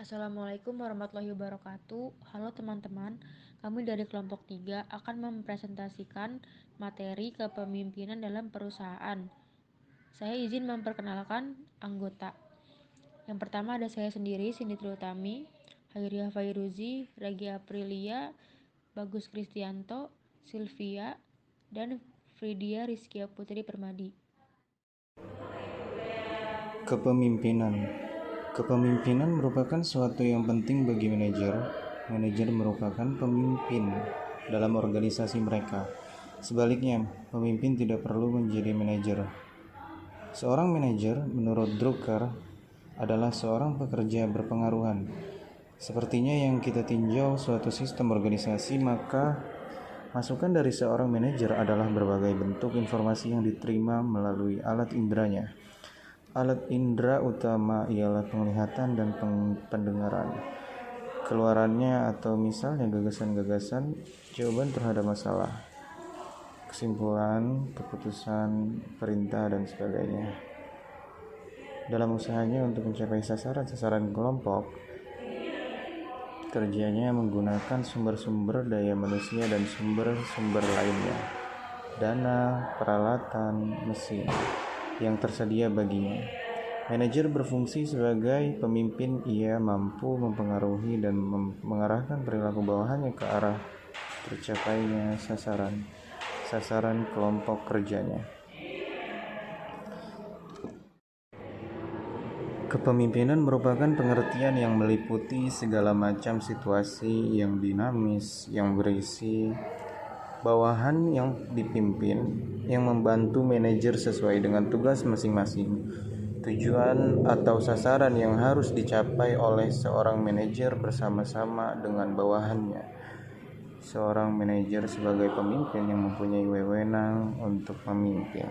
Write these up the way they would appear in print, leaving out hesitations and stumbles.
Assalamualaikum warahmatullahi wabarakatuh. Halo teman-teman, kami dari kelompok 3 akan mempresentasikan materi kepemimpinan dalam perusahaan. Saya izin memperkenalkan anggota. Yang pertama ada saya sendiri, Cindy Triutami, Hairiah Fairuzi, Regi Aprilia, Bagus Kristianto, Sylvia, dan Fridia Rizkia Putri Permadi. Kepemimpinan. Kepemimpinan merupakan suatu yang penting bagi manajer. Manajer merupakan pemimpin dalam organisasi mereka. Sebaliknya, pemimpin tidak perlu menjadi manajer. Seorang manajer, menurut Drucker, adalah seorang pekerja berpengaruhan. Sepertinya yang kita tinjau suatu sistem organisasi, maka masukan dari seorang manajer adalah berbagai bentuk informasi yang diterima melalui alat inderanya. Alat indera utama ialah penglihatan dan pendengaran. Keluarannya atau misalnya gagasan-gagasan, jawaban terhadap masalah, kesimpulan, keputusan, perintah, dan sebagainya. Dalam usahanya untuk mencapai sasaran-sasaran kelompok, kerjanya menggunakan sumber-sumber daya manusia dan sumber-sumber lainnya, dana, peralatan, mesin yang tersedia baginya. Manajer berfungsi sebagai pemimpin. Ia mampu mempengaruhi dan mengarahkan perilaku bawahannya ke arah tercapainya sasaran kelompok kerjanya. Kepemimpinan merupakan pengertian yang meliputi segala macam situasi yang dinamis, yang berisi bawahan yang dipimpin, yang membantu manajer sesuai dengan tugas masing-masing, tujuan atau sasaran yang harus dicapai oleh seorang manajer bersama-sama dengan bawahannya. Seorang manajer sebagai pemimpin yang mempunyai wewenang untuk memimpin.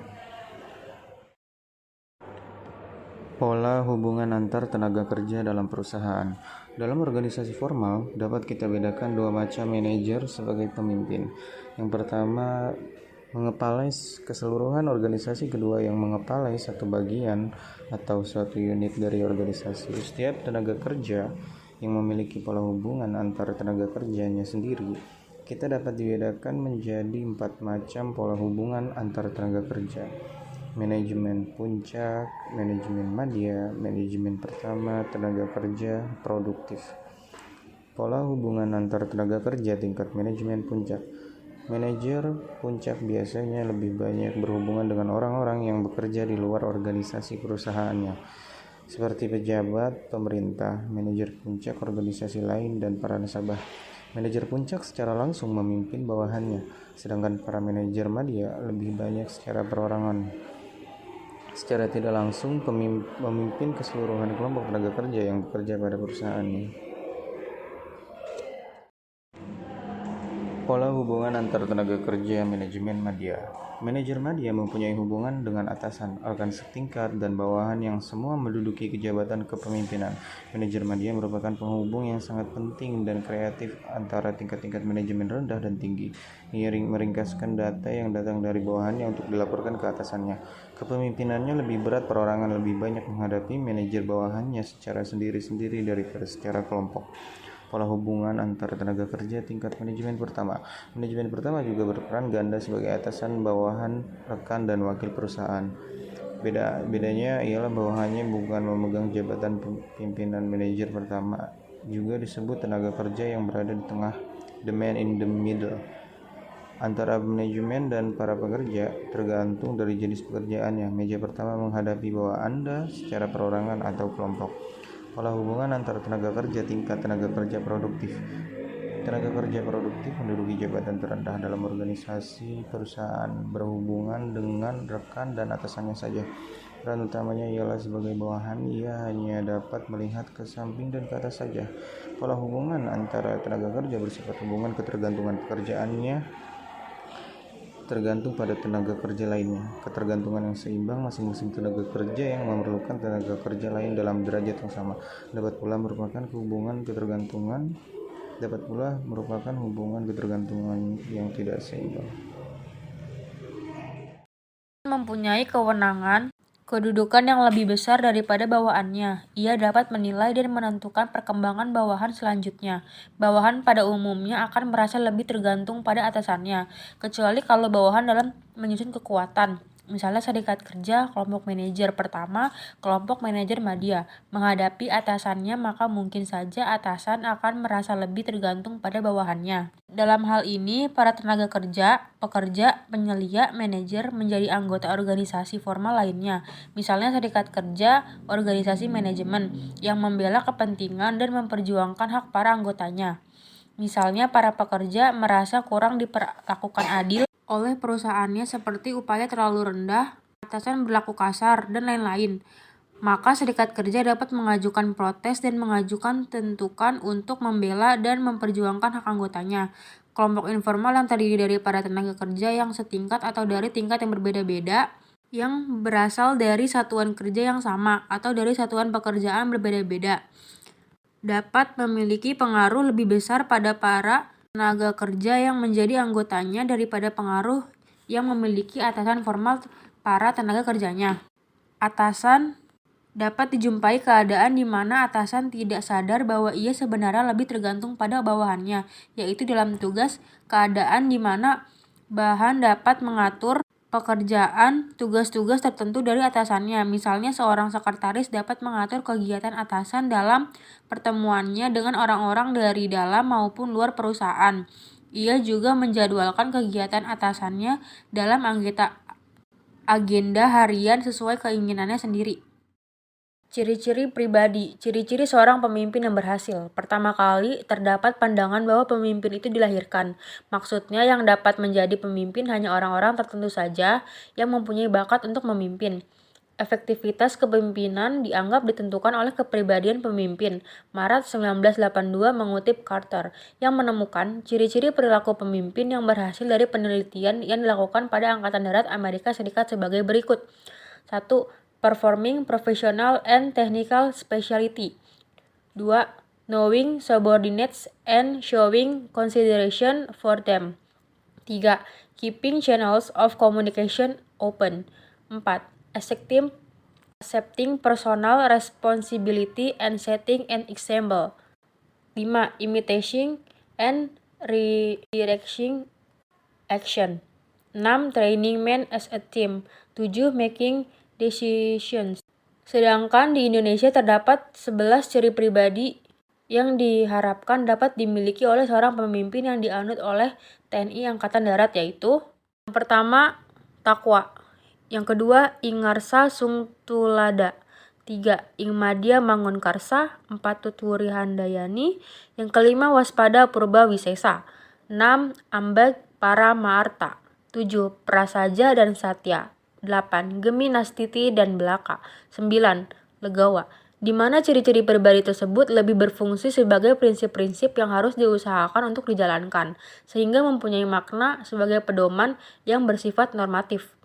Pola hubungan antar tenaga kerja dalam perusahaan. Dalam organisasi formal, dapat kita bedakan dua macam manajer sebagai pemimpin. Yang pertama, mengepalai keseluruhan organisasi. Kedua, yang mengepalai satu bagian atau suatu unit dari organisasi. Setiap tenaga kerja yang memiliki pola hubungan antar tenaga kerjanya sendiri, kita dapat dibedakan menjadi 4 macam pola hubungan antar tenaga kerja. Manajemen puncak, manajemen madya, manajemen pertama, tenaga kerja produktif. Pola hubungan antar tenaga kerja tingkat manajemen puncak. Manajer puncak biasanya lebih banyak berhubungan dengan orang-orang yang bekerja di luar organisasi perusahaannya, seperti pejabat pemerintah, manajer puncak organisasi lain, dan para nasabah. Manajer puncak secara langsung memimpin bawahannya, sedangkan para manajer madya lebih banyak secara perorangan. Secara tidak langsung memimpin keseluruhan kelompok tenaga kerja yang bekerja pada perusahaannya. Pola hubungan antar tenaga kerja manajemen madya. Manajer madya mempunyai hubungan dengan atasan, rekan setingkat, dan bawahan yang semua menduduki kejabatan kepemimpinan. Manajer madya merupakan penghubung yang sangat penting dan kreatif antara tingkat-tingkat manajemen rendah dan tinggi. Ia meringkaskan data yang datang dari bawahannya untuk dilaporkan ke atasannya. Kepemimpinannya lebih berat, perorangan lebih banyak menghadapi manajer bawahannya secara sendiri-sendiri daripada secara kelompok. Pola hubungan antar tenaga kerja tingkat manajemen pertama. Manajemen pertama juga berperan ganda sebagai atasan, bawahan, rekan, dan wakil perusahaan. Bedanya ialah bawahannya bukan memegang jabatan pimpinan. Manajer pertama juga disebut tenaga kerja yang berada di tengah, the man in the middle, antara manajemen dan para pekerja, tergantung dari jenis pekerjaannya. Meja pertama menghadapi bawah Anda secara perorangan atau kelompok. Pola hubungan antar tenaga kerja tingkat tenaga kerja produktif. Tenaga kerja produktif menduduki jabatan terendah dalam organisasi perusahaan, berhubungan dengan rekan dan atasannya saja. Peran utamanya ialah sebagai bawahan. Ia hanya dapat melihat ke samping dan ke atas saja. Pola hubungan antara tenaga kerja bersifat hubungan ketergantungan pekerjaannya tergantung pada tenaga kerja lainnya. Ketergantungan yang seimbang, masing-masing tenaga kerja yang memerlukan tenaga kerja lain dalam derajat yang sama. Dapat pula merupakan hubungan ketergantungan yang tidak seimbang. Mempunyai kewenangan, kedudukan yang lebih besar daripada bawahannya. Ia dapat menilai dan menentukan perkembangan bawahan selanjutnya. Bawahan pada umumnya akan merasa lebih tergantung pada atasannya, kecuali kalau bawahan dalam menyusun kekuatan. Misalnya serikat kerja, kelompok manajer pertama, kelompok manajer madya, menghadapi atasannya maka mungkin saja atasan akan merasa lebih tergantung pada bawahannya. Dalam hal ini, para tenaga kerja, pekerja, penyelia, manajer menjadi anggota organisasi formal lainnya. Misalnya serikat kerja, organisasi manajemen, yang membela kepentingan dan memperjuangkan hak para anggotanya. Misalnya para pekerja merasa kurang diperlakukan adil oleh perusahaannya seperti upaya terlalu rendah, atasan berlaku kasar, dan lain-lain. Maka serikat kerja dapat mengajukan protes dan mengajukan tentukan untuk membela dan memperjuangkan hak anggotanya. Kelompok informal yang terdiri dari para tenaga kerja yang setingkat atau dari tingkat yang berbeda-beda, yang berasal dari satuan kerja yang sama atau dari satuan pekerjaan berbeda-beda, dapat memiliki pengaruh lebih besar pada para tenaga kerja yang menjadi anggotanya daripada pengaruh yang memiliki atasan formal para tenaga kerjanya. Atasan dapat dijumpai keadaan di mana atasan tidak sadar bahwa ia sebenarnya lebih tergantung pada bawahannya, yaitu dalam tugas keadaan di mana bahan dapat mengatur pekerjaan tugas-tugas tertentu dari atasannya. Misalnya seorang sekretaris dapat mengatur kegiatan atasan dalam pertemuannya dengan orang-orang dari dalam maupun luar perusahaan. Ia juga menjadwalkan kegiatan atasannya dalam agenda harian sesuai keinginannya sendiri. Ciri-ciri pribadi. Ciri-ciri seorang pemimpin yang berhasil. Pertama kali, terdapat pandangan bahwa pemimpin itu dilahirkan. Maksudnya yang dapat menjadi pemimpin hanya orang-orang tertentu saja yang mempunyai bakat untuk memimpin. Efektivitas kepemimpinan dianggap ditentukan oleh kepribadian pemimpin. Maret 1982 mengutip Carter, yang menemukan ciri-ciri perilaku pemimpin yang berhasil dari penelitian yang dilakukan pada Angkatan Darat Amerika Serikat sebagai berikut. 1. Performing professional and technical specialty. 2. Knowing subordinates and showing consideration for them. 3. Keeping channels of communication open. 4. Accepting personal responsibility and setting an example. 5. Imitating and redirecting action. 6. Training men as a team. 7. Making decisions. Sedangkan di Indonesia terdapat 11 ciri pribadi yang diharapkan dapat dimiliki oleh seorang pemimpin yang dianut oleh TNI Angkatan Darat, yaitu: yang pertama, takwa. Yang kedua, ingarsa sungtulada. 3. Ingmadya mangunkarsa. 4. Tutwuri handayani. Yang kelima, waspada purba wisesa. 6. Ambag para maarta. 7. Prasaja dan satya. 8. Gemi nastiti dan belaka. 9. Legawa. Di mana ciri-ciri pribadi tersebut lebih berfungsi sebagai prinsip-prinsip yang harus diusahakan untuk dijalankan, sehingga mempunyai makna sebagai pedoman yang bersifat normatif.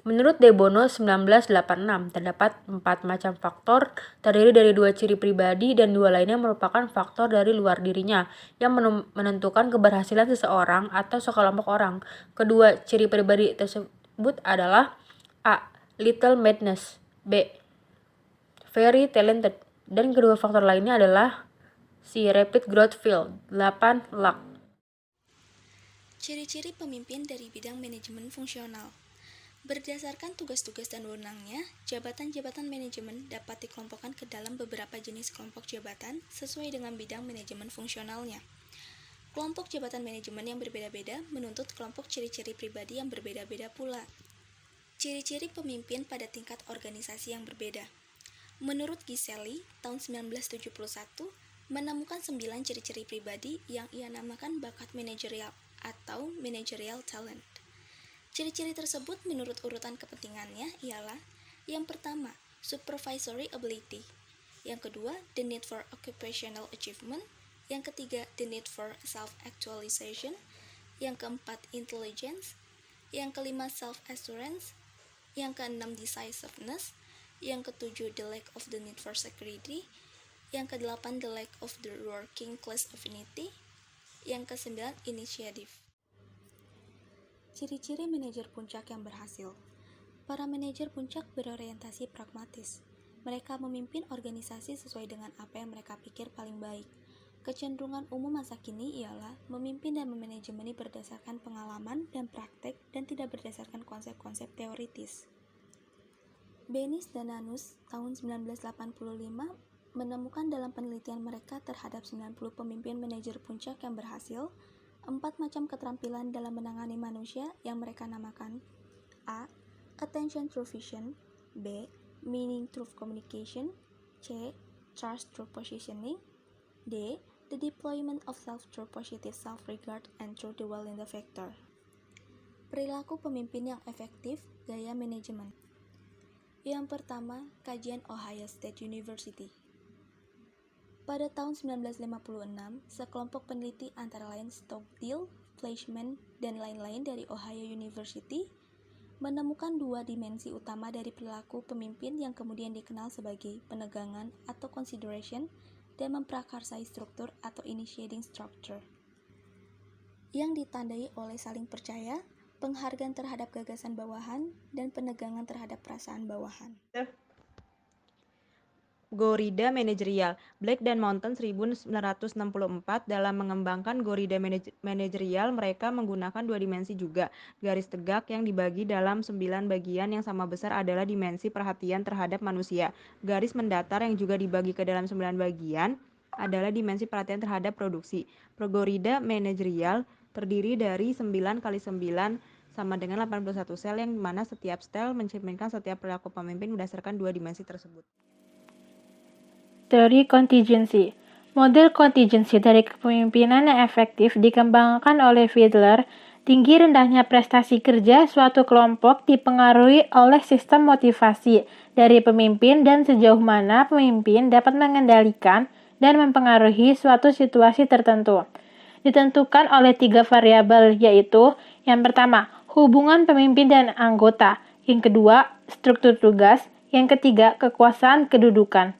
Menurut De Bono 1986, terdapat 4 macam faktor terdiri dari 2 ciri pribadi dan 2 lainnya merupakan faktor dari luar dirinya yang menentukan keberhasilan seseorang atau sekelompok orang. Kedua ciri pribadi tersebut adalah: A. Little madness. B. Very talented. Dan kedua faktor lainnya adalah C. Rapid growth field. 8. Luck. Ciri-ciri pemimpin dari bidang manajemen fungsional. Berdasarkan tugas-tugas dan wewenangnya, jabatan-jabatan manajemen dapat dikelompokkan ke dalam beberapa jenis kelompok jabatan sesuai dengan bidang manajemen fungsionalnya. Kelompok jabatan manajemen yang berbeda-beda menuntut kelompok ciri-ciri pribadi yang berbeda-beda pula. Ciri-ciri pemimpin pada tingkat organisasi yang berbeda. Menurut Giselli, tahun 1971, menemukan 9 ciri-ciri pribadi yang ia namakan bakat manajerial atau managerial talent. Ciri-ciri tersebut menurut urutan kepentingannya ialah: yang pertama, supervisory ability. Yang kedua, the need for occupational achievement. Yang ketiga, the need for self-actualization. Yang keempat, intelligence. Yang kelima, self-assurance. Yang keenam, decisiveness. Yang ketujuh, the lack of the need for security. Yang kedelapan, the lack of the working class affinity. Yang kesembilan, initiative. Ciri-ciri manajer puncak yang berhasil. Para manajer puncak berorientasi pragmatis. Mereka memimpin organisasi sesuai dengan apa yang mereka pikir paling baik. Kecenderungan umum masa kini ialah memimpin dan memanajemeni berdasarkan pengalaman dan praktek dan tidak berdasarkan konsep-konsep teoritis. Benis dan Nanus tahun 1985 menemukan dalam penelitian mereka terhadap 90 pemimpin manajer puncak yang berhasil, 4 macam keterampilan dalam menangani manusia yang mereka namakan A. Attention through vision, B. Meaning through communication, C. Trust through positioning, D. The deployment of self through positive self-regard and through the well in the factor. Perilaku pemimpin yang efektif, gaya manajemen. Yang pertama, kajian Ohio State University. Pada tahun 1956, sekelompok peneliti antara lain Stockdale, Fleischmann, dan lain-lain dari Ohio University menemukan 2 dimensi utama dari perilaku pemimpin yang kemudian dikenal sebagai penegangan atau consideration dan memprakarsai struktur atau initiating structure, yang ditandai oleh saling percaya, penghargaan terhadap gagasan bawahan, dan penegangan terhadap perasaan bawahan. Gorida Manajerial. Black dan Mountain 1964 dalam mengembangkan Gorida Manajerial mereka menggunakan 2 dimensi juga. Garis tegak yang dibagi dalam 9 bagian yang sama besar adalah dimensi perhatian terhadap manusia. Garis mendatar yang juga dibagi ke dalam 9 bagian adalah dimensi perhatian terhadap produksi. Gorida Manajerial terdiri dari 9 kali 9 sama dengan 81 sel yang mana setiap sel mencerminkan setiap perilaku pemimpin berdasarkan 2 dimensi tersebut. Teori kontingensi. Model kontingensi dari kepemimpinan yang efektif dikembangkan oleh Fiedler. Tinggi rendahnya prestasi kerja suatu kelompok dipengaruhi oleh sistem motivasi dari pemimpin dan sejauh mana pemimpin dapat mengendalikan dan mempengaruhi suatu situasi tertentu. Ditentukan oleh 3 variabel, yaitu yang pertama, hubungan pemimpin dan anggota, yang kedua, struktur tugas, yang ketiga, kekuasaan kedudukan.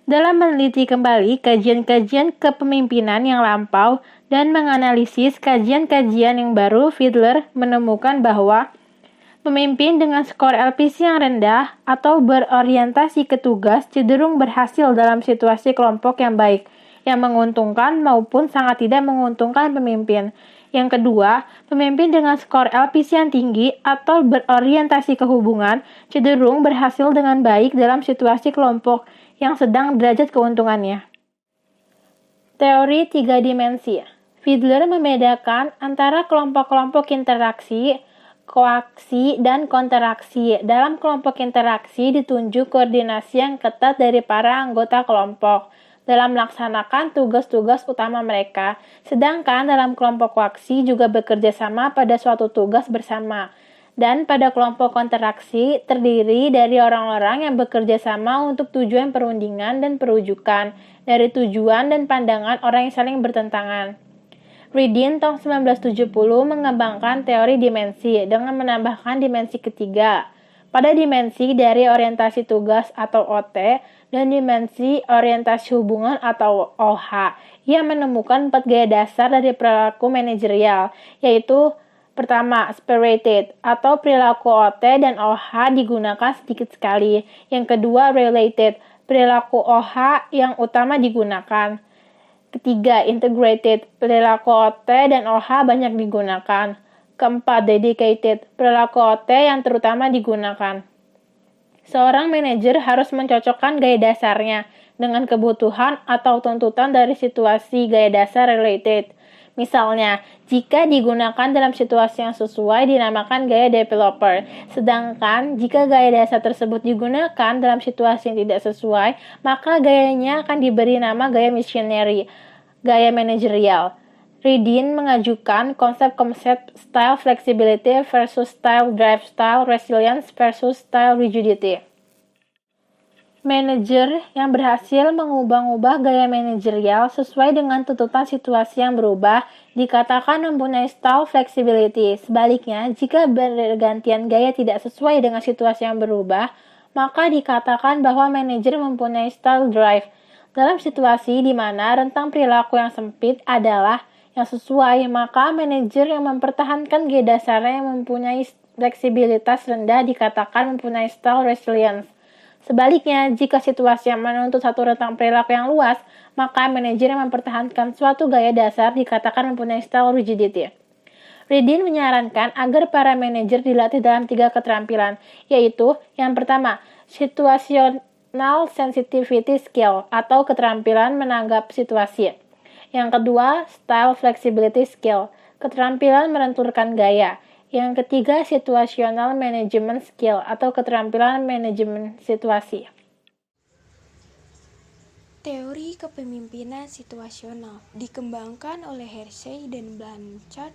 Dalam meneliti kembali kajian-kajian kepemimpinan yang lampau dan menganalisis kajian-kajian yang baru, Fiedler menemukan bahwa pemimpin dengan skor LPC yang rendah atau berorientasi ke tugas cenderung berhasil dalam situasi kelompok yang baik, yang menguntungkan maupun sangat tidak menguntungkan pemimpin. Yang kedua, pemimpin dengan skor LPC yang tinggi atau berorientasi ke hubungan cenderung berhasil dengan baik dalam situasi kelompok yang sedang derajat keuntungannya. Teori 3 dimensi. Fiedler membedakan antara kelompok-kelompok interaksi, koaksi, dan kontraksi. Dalam kelompok interaksi ditunjuk koordinasi yang ketat dari para anggota kelompok dalam melaksanakan tugas-tugas utama mereka, sedangkan dalam kelompok koaksi juga bekerja sama pada suatu tugas bersama. Dan pada kelompok kontraksi terdiri dari orang-orang yang bekerja sama untuk tujuan perundingan dan perwujudan, dari tujuan dan pandangan orang yang saling bertentangan. Reading tahun 1970 mengembangkan teori dimensi dengan menambahkan dimensi ketiga. Pada dimensi dari orientasi tugas atau OT dan dimensi orientasi hubungan atau OH, ia menemukan 4 gaya dasar dari perilaku manajerial, yaitu pertama, spirited atau perilaku OT dan OH digunakan sedikit sekali. Yang kedua, related, perilaku OH yang utama digunakan. Ketiga, integrated, perilaku OT dan OH banyak digunakan. Keempat, dedicated, perilaku OT yang terutama digunakan. Seorang manajer harus mencocokkan gaya dasarnya dengan kebutuhan atau tuntutan dari situasi gaya dasar related. Misalnya, jika digunakan dalam situasi yang sesuai dinamakan gaya developer, sedangkan jika gaya dasar tersebut digunakan dalam situasi yang tidak sesuai, maka gayanya akan diberi nama gaya missionary, gaya manajerial. Reading mengajukan konsep-konsep style flexibility versus style drive, style resilience versus style rigidity. Manajer yang berhasil mengubah-ubah gaya manajerial sesuai dengan tuntutan situasi yang berubah dikatakan mempunyai style flexibility. Sebaliknya, jika bergantian gaya tidak sesuai dengan situasi yang berubah, maka dikatakan bahwa manajer mempunyai style drive. Dalam situasi di mana rentang perilaku yang sempit adalah yang sesuai, maka manajer yang mempertahankan gaya dasarnya yang mempunyai fleksibilitas rendah dikatakan mempunyai style resilience. Sebaliknya, jika situasi yang menuntut satu rentang perilaku yang luas, maka manajer yang mempertahankan suatu gaya dasar dikatakan mempunyai style rigidity. Ridin menyarankan agar para manajer dilatih dalam 3 keterampilan, yaitu yang pertama, situational sensitivity skill atau keterampilan menanggap situasi. Yang kedua, style flexibility skill, keterampilan menentukan gaya. Yang ketiga, situational management skill atau keterampilan manajemen situasi. Teori kepemimpinan situasional dikembangkan oleh Hershey dan Blanchard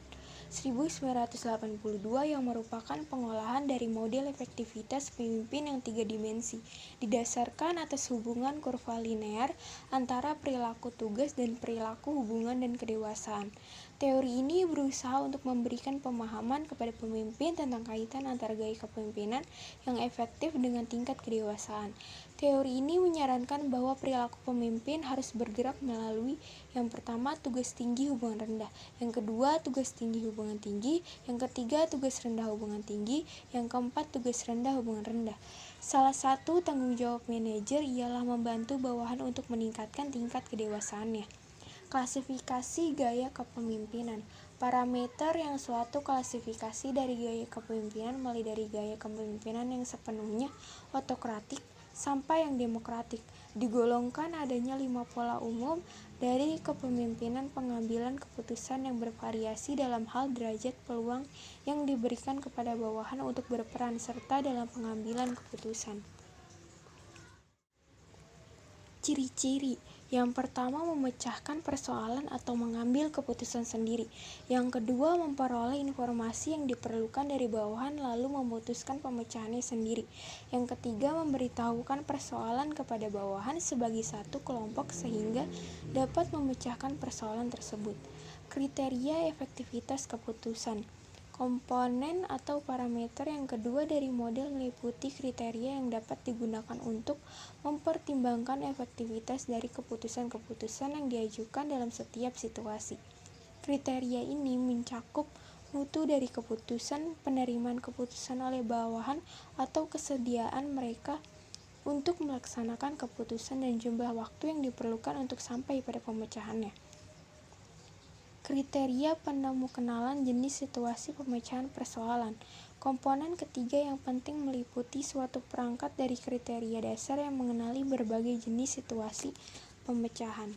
1982 yang merupakan pengolahan dari model efektivitas pemimpin yang 3 dimensi, didasarkan atas hubungan kurva linear antara perilaku tugas dan perilaku hubungan dan kedewasaan. Teori ini berusaha untuk memberikan pemahaman kepada pemimpin tentang kaitan antara gaya kepemimpinan yang efektif dengan tingkat kedewasaan. Teori ini menyarankan bahwa perilaku pemimpin harus bergerak melalui yang pertama tugas tinggi hubungan rendah, yang kedua tugas tinggi hubungan tinggi, yang ketiga tugas rendah hubungan tinggi, yang keempat tugas rendah hubungan rendah. Salah satu tanggung jawab manajer ialah membantu bawahan untuk meningkatkan tingkat kedewasaannya. Klasifikasi gaya kepemimpinan. Parameter yang suatu klasifikasi dari gaya kepemimpinan mulai dari gaya kepemimpinan yang sepenuhnya otokratik sampai yang demokratik. Digolongkan adanya 5 pola umum dari kepemimpinan pengambilan keputusan yang bervariasi dalam hal derajat peluang yang diberikan kepada bawahan untuk berperan serta dalam pengambilan keputusan. Ciri-ciri. Yang pertama, memecahkan persoalan atau mengambil keputusan sendiri. Yang kedua, memperoleh informasi yang diperlukan dari bawahan lalu memutuskan pemecahannya sendiri. Yang ketiga, memberitahukan persoalan kepada bawahan sebagai satu kelompok sehingga dapat memecahkan persoalan tersebut. Kriteria efektivitas keputusan. Komponen atau parameter yang kedua dari model meliputi kriteria yang dapat digunakan untuk mempertimbangkan efektivitas dari keputusan-keputusan yang diajukan dalam setiap situasi. Kriteria ini mencakup mutu dari keputusan, penerimaan keputusan oleh bawahan atau kesediaan mereka untuk melaksanakan keputusan dan jumlah waktu yang diperlukan untuk sampai pada pemecahannya. Kriteria penemu kenalan jenis situasi pemecahan persoalan. Komponen ketiga yang penting meliputi suatu perangkat dari kriteria dasar yang mengenali berbagai jenis situasi pemecahan.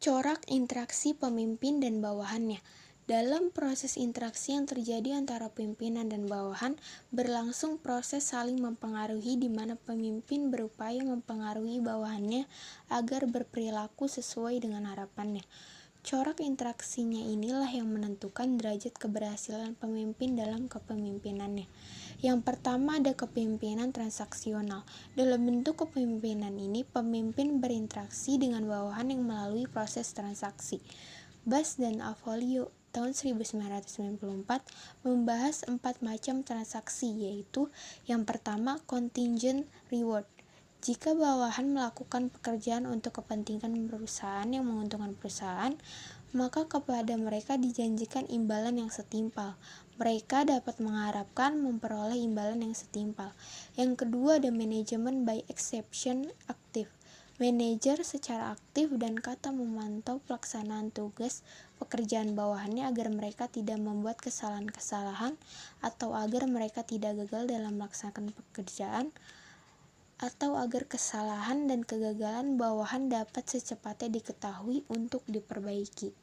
Corak interaksi pemimpin dan bawahannya. Dalam proses interaksi yang terjadi antara pimpinan dan bawahan, berlangsung proses saling mempengaruhi di mana pemimpin berupaya mempengaruhi bawahannya agar berperilaku sesuai dengan harapannya. Corak interaksinya inilah yang menentukan derajat keberhasilan pemimpin dalam kepemimpinannya. Yang pertama ada kepemimpinan transaksional. Dalam bentuk kepemimpinan ini, pemimpin berinteraksi dengan bawahan yang melalui proses transaksi. Bass dan Avolio tahun 1994 membahas 4 macam transaksi, yaitu yang pertama contingent reward. Jika bawahan melakukan pekerjaan untuk kepentingan perusahaan yang menguntungkan perusahaan, maka kepada mereka dijanjikan imbalan yang setimpal. Mereka dapat mengharapkan memperoleh imbalan yang setimpal. Yang kedua ada manajemen by exception aktif. Manajer secara aktif dan kata memantau pelaksanaan tugas pekerjaan bawahannya agar mereka tidak membuat kesalahan-kesalahan atau agar mereka tidak gagal dalam melaksanakan pekerjaan atau agar kesalahan dan kegagalan bawahan dapat secepatnya diketahui untuk diperbaiki.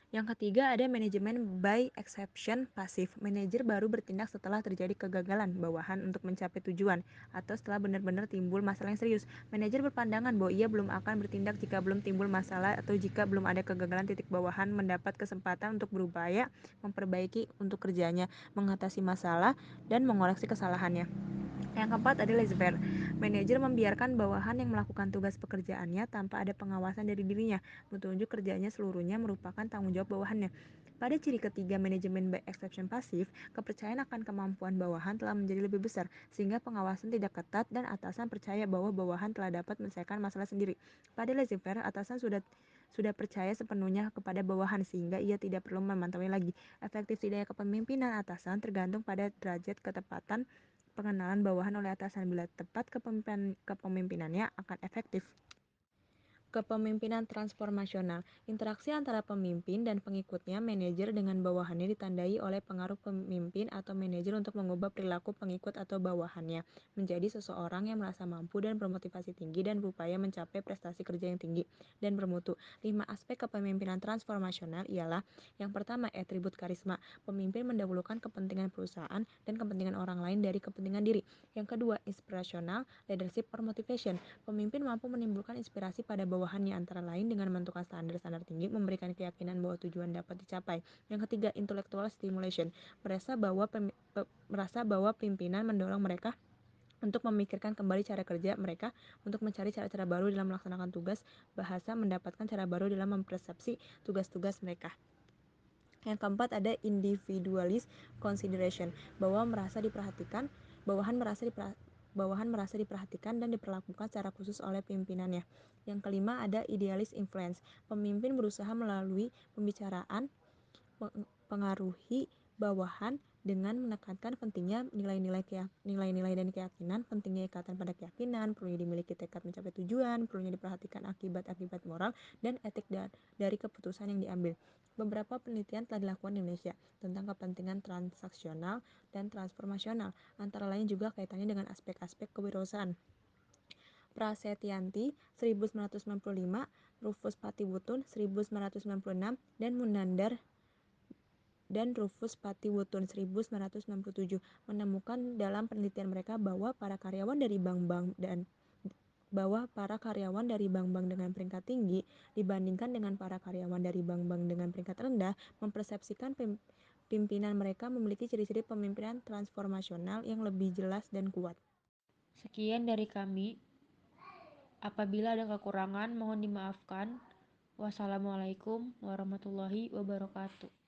Yang ketiga ada manajemen by exception pasif. Manajer baru bertindak setelah terjadi kegagalan bawahan untuk mencapai tujuan atau setelah benar-benar timbul masalah yang serius. Manajer berpandangan bahwa ia belum akan bertindak jika belum timbul masalah atau jika belum ada kegagalan. Bawahan mendapat kesempatan untuk berupaya memperbaiki untuk kerjanya, mengatasi masalah, dan mengoreksi kesalahannya. Yang keempat ada laissez-faire. Manajer membiarkan bawahan yang melakukan tugas pekerjaannya tanpa ada pengawasan dari dirinya. Petunjuk kerjanya seluruhnya merupakan tanggung jawab bawahannya. Pada ciri ketiga manajemen by exception pasif, kepercayaan akan kemampuan bawahan telah menjadi lebih besar, sehingga pengawasan tidak ketat dan atasan percaya bahwa bawahan telah dapat menyelesaikan masalah sendiri. Pada laissez-faire, atasan sudah sudah percaya sepenuhnya kepada bawahan sehingga ia tidak perlu memantaunya lagi. Efektif tidaknya kepemimpinan atasan tergantung pada derajat ketepatan pengenalan bawahan oleh atasan. Bila tepat kepemimpinannya akan efektif. Kepemimpinan transformasional. Interaksi antara pemimpin dan pengikutnya, manajer dengan bawahannya ditandai oleh pengaruh pemimpin atau manajer untuk mengubah perilaku pengikut atau bawahannya menjadi seseorang yang merasa mampu dan bermotivasi tinggi dan berupaya mencapai prestasi kerja yang tinggi dan bermutu. 5 aspek kepemimpinan transformasional ialah: yang pertama, atribut karisma. Pemimpin mendahulukan kepentingan perusahaan dan kepentingan orang lain dari kepentingan diri. Yang kedua, inspirational leadership or motivation. Pemimpin mampu menimbulkan inspirasi pada bawahannya antara lain dengan menentukan standar-standar tinggi, memberikan keyakinan bahwa tujuan dapat dicapai. Yang ketiga, intellectual stimulation. Merasa bahwa pimpinan mendorong mereka untuk memikirkan kembali cara kerja mereka, untuk mencari cara-cara baru dalam melaksanakan tugas, bahasa mendapatkan cara baru dalam mempersepsi tugas-tugas mereka. Yang keempat ada individualist consideration, bawahan merasa diperhatikan dan diperlakukan secara khusus oleh pimpinannya. Yang kelima ada idealist influence, pemimpin berusaha melalui pembicaraan pengaruhi bawahan dengan menekankan pentingnya nilai-nilai dan keyakinan, pentingnya ikatan pada keyakinan, perlunya dimiliki tekad mencapai tujuan, perlunya diperhatikan akibat-akibat moral dan etik dari keputusan yang diambil. Beberapa penelitian telah dilakukan di Indonesia tentang kepentingan transaksional dan transformasional, antara lain juga kaitannya dengan aspek-aspek kewirausahaan. Prasetyanti 1995, Rufus Patibutun 1996, dan Munandar dan Rufus Patiwutun 1967 menemukan dalam penelitian mereka bahwa para karyawan dari bank-bank dengan peringkat tinggi dibandingkan dengan para karyawan dari bank-bank dengan peringkat rendah mempersepsikan pimpinan mereka memiliki ciri-ciri pemimpinan transformasional yang lebih jelas dan kuat. Sekian dari kami. Apabila ada kekurangan, mohon dimaafkan. Wassalamualaikum warahmatullahi wabarakatuh.